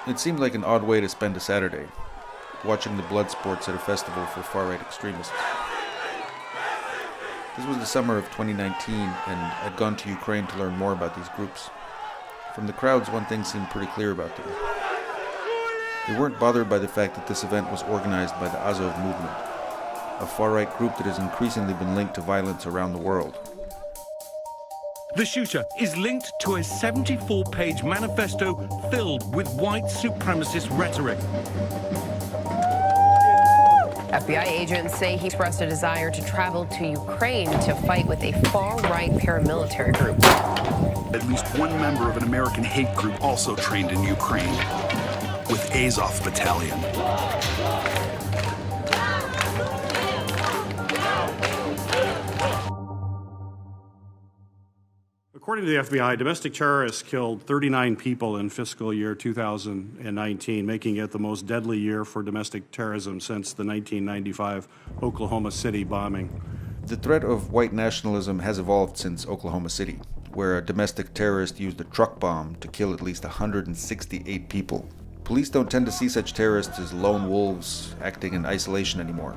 It seemed like an odd way to spend a Saturday, watching the blood sports at a festival for far-right extremists. This was the summer of 2019, and I'd gone to Ukraine to learn more about these groups. From the crowds, one thing seemed pretty clear about them. They weren't bothered by the fact that this event was organized by the Azov movement, a far-right group that has increasingly been linked to violence around the world. The shooter is linked to a 74-page manifesto filled with white supremacist rhetoric. FBI agents say he expressed a desire to travel to Ukraine to fight with a far-right paramilitary group. At least one member of an American hate group also trained in Ukraine with Azov Battalion. According to the FBI, domestic terrorists killed 39 people in fiscal year 2019, making it the most deadly year for domestic terrorism since the 1995 Oklahoma City bombing. The threat of white nationalism has evolved since Oklahoma City, where a domestic terrorist used a truck bomb to kill at least 168 people. Police don't tend to see such terrorists as lone wolves acting in isolation anymore.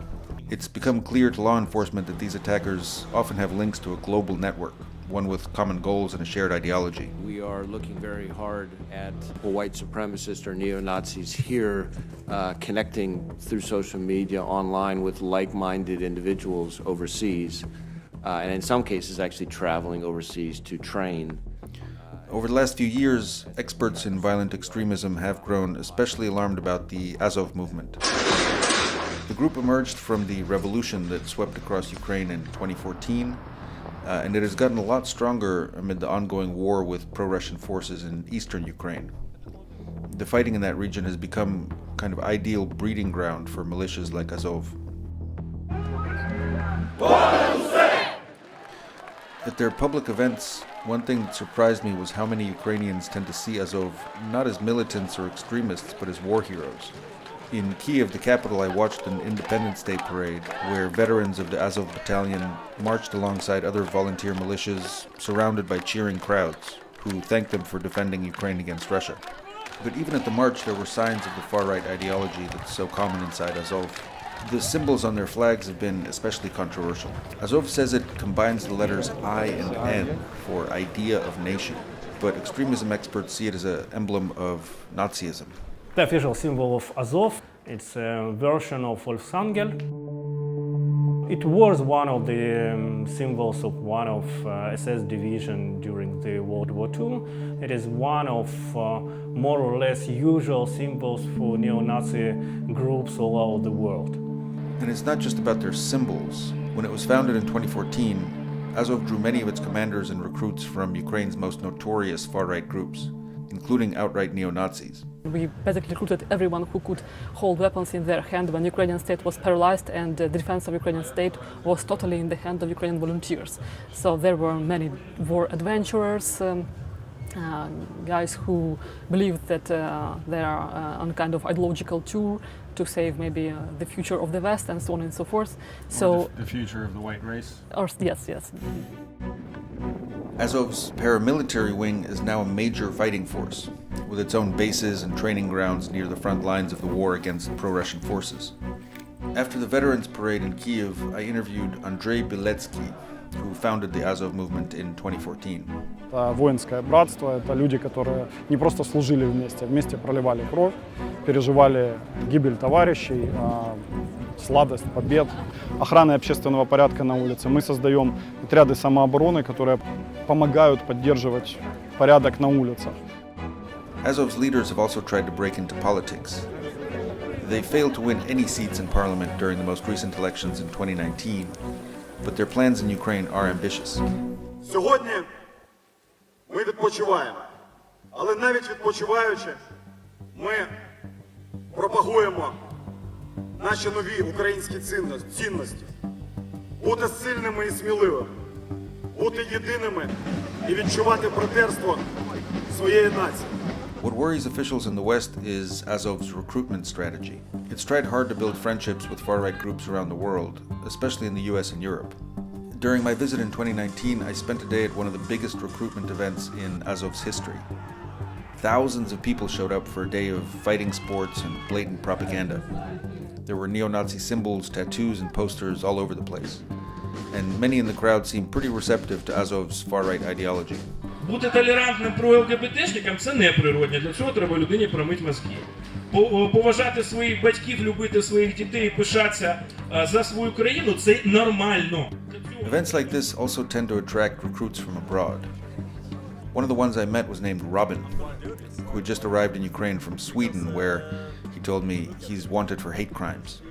It's become clear to law enforcement that these attackers often have links to a global network, one with common goals and a shared ideology. We are looking very hard at white supremacists or neo-Nazis here, connecting through social media online with like-minded individuals overseas, and in some cases actually traveling overseas to train. Over the last few years, experts in violent extremism have grown especially alarmed about the Azov movement. The group emerged from the revolution that swept across Ukraine in 2014, and it has gotten a lot stronger amid the ongoing war with pro-Russian forces in eastern Ukraine. The fighting in that region has become kind of ideal breeding ground for militias like Azov. At their public events, one thing that surprised me was how many Ukrainians tend to see Azov not as militants or extremists, but as war heroes. In Kiev, the capital, I watched an Independence Day parade where veterans of the Azov Battalion marched alongside other volunteer militias, surrounded by cheering crowds, who thanked them for defending Ukraine against Russia. But even at the march, there were signs of the far-right ideology that's so common inside Azov. The symbols on their flags have been especially controversial. Azov says it combines the letters I and N for idea of nation, but extremism experts see it as an emblem of Nazism. The official symbol of Azov, it's a version of Volksangel. It was one of the symbols of one of SS division during the World War II. It is one of more or less usual symbols for neo-Nazi groups all over the world. And it's not just about their symbols. When it was founded in 2014, Azov drew many of its commanders and recruits from Ukraine's most notorious far-right groups, including outright neo-Nazis. We basically recruited everyone who could hold weapons in their hand when Ukrainian state was paralyzed and the defense of Ukrainian state was totally in the hand of Ukrainian volunteers. So there were many war adventurers, guys who believed that they are on a kind of ideological tour to save maybe the future of the West and so on and so forth. So the future of the white race? Or, yes. Azov's paramilitary wing is now a major fighting force, with its own bases and training grounds near the front lines of the war against pro-Russian forces. After the Veterans Parade in Kiev, I interviewed Andrei Biletsky, who founded the Azov movement in 2014. Воинское братство – это люди, которые не просто служили вместе, вместе проливали кровь, переживали гибель товарищей, сладость побед, охраны общественного порядка на улице. Мы создаем отряды самообороны, которые помогают поддерживать порядок на улицах. Azov's leaders have also tried to break into politics. They failed to win any seats in parliament during the most recent elections in 2019, but their plans in Ukraine are ambitious. Сьогодні ми відпочиваємо, але навіть відпочиваючи, ми пропагуємо наші нові українські цінності. Бути сильними і сміливими, бути єдиними і відчувати братерство своєї нації. What worries officials in the West is Azov's recruitment strategy. It's tried hard to build friendships with far-right groups around the world, especially in the US and Europe. During my visit in 2019, I spent a day at one of the biggest recruitment events in Azov's history. Thousands of people showed up for a day of fighting sports and blatant propaganda. There were neo-Nazi symbols, tattoos, and posters all over the place. And many in the crowd seemed pretty receptive to Azov's far-right ideology. Бути толерантним про ЛГБТшникам – це не природне. Для цього треба людині промити мозки. Поважати своїх батьків, любити своїх дітей, пишатися за свою країну – це нормально. Events like this also tend to attract recruits from abroad. One of the ones I met was named Robin, who had just arrived in Ukraine from Sweden, where he told me he's wanted for hate crimes.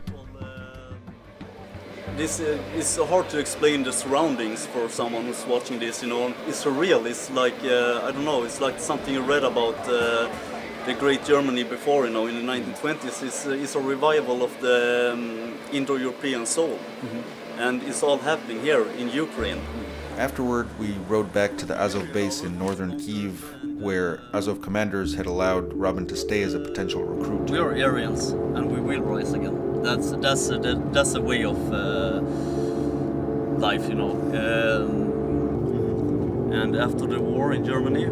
This is hard to explain the surroundings for someone who's watching this, you know. It's surreal. It's like, I don't know, it's like something you read about the great Germany before, you know, in the 1920s. It's a revival of the Indo-European soul. Mm-hmm. And it's all happening here in Ukraine. Afterward, we rode back to the Azov base in northern Kyiv, where Azov commanders had allowed Robin to stay as a potential recruit. We are Aryans, and we will rise again. That's a way of life, you know. And after the war in Germany,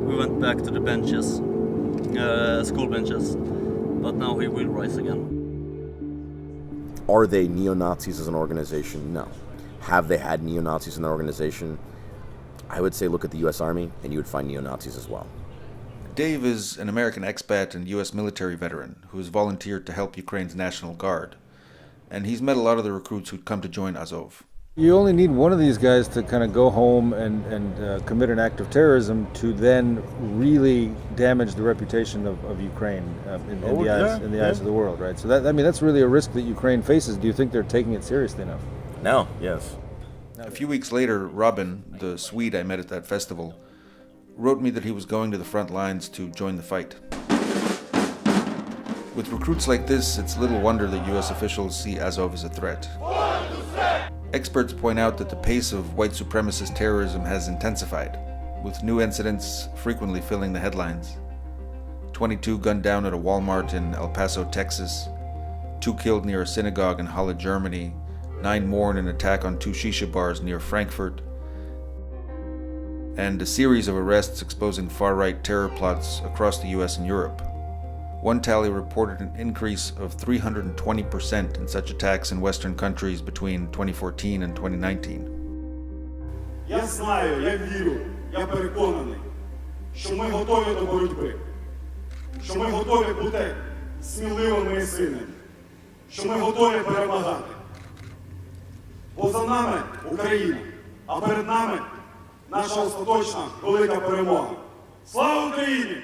we went back to the benches, school benches. But now we will rise again. Are they neo-Nazis as an organization? No. Have they had neo-Nazis in their organization? I would say look at the U.S. Army, and you would find neo-Nazis as well. Dave is an American expat and U.S. military veteran who has volunteered to help Ukraine's National Guard. And he's met a lot of the recruits who'd come to join Azov. You only need one of these guys to kind of go home and commit an act of terrorism to then really damage the reputation of Ukraine in the eyes of the world, right? So that's really a risk that Ukraine faces. Do you think they're taking it seriously enough? No, yes. A few weeks later, Robin, the Swede I met at that festival, wrote me that he was going to the front lines to join the fight. With recruits like this, it's little wonder that U.S. officials see Azov as a threat. Experts point out that the pace of white supremacist terrorism has intensified, with new incidents frequently filling the headlines. 22 gunned down at a Walmart in El Paso, Texas, 2 killed near a synagogue in Halle, Germany, 9 more in an attack on 2 shisha bars near Frankfurt, and a series of arrests exposing far-right terror plots across the US and Europe. One tally reported an increase of 320% in such attacks in Western countries between 2014 and 2019. Я знаю, я вірю, я переконаний, що ми готові до боротьби, що ми готові бути сміливими і сильними, що ми готові перемагати. Бо за нами Україна, а перед нами наша остаточна велика перемога. Слава Україні!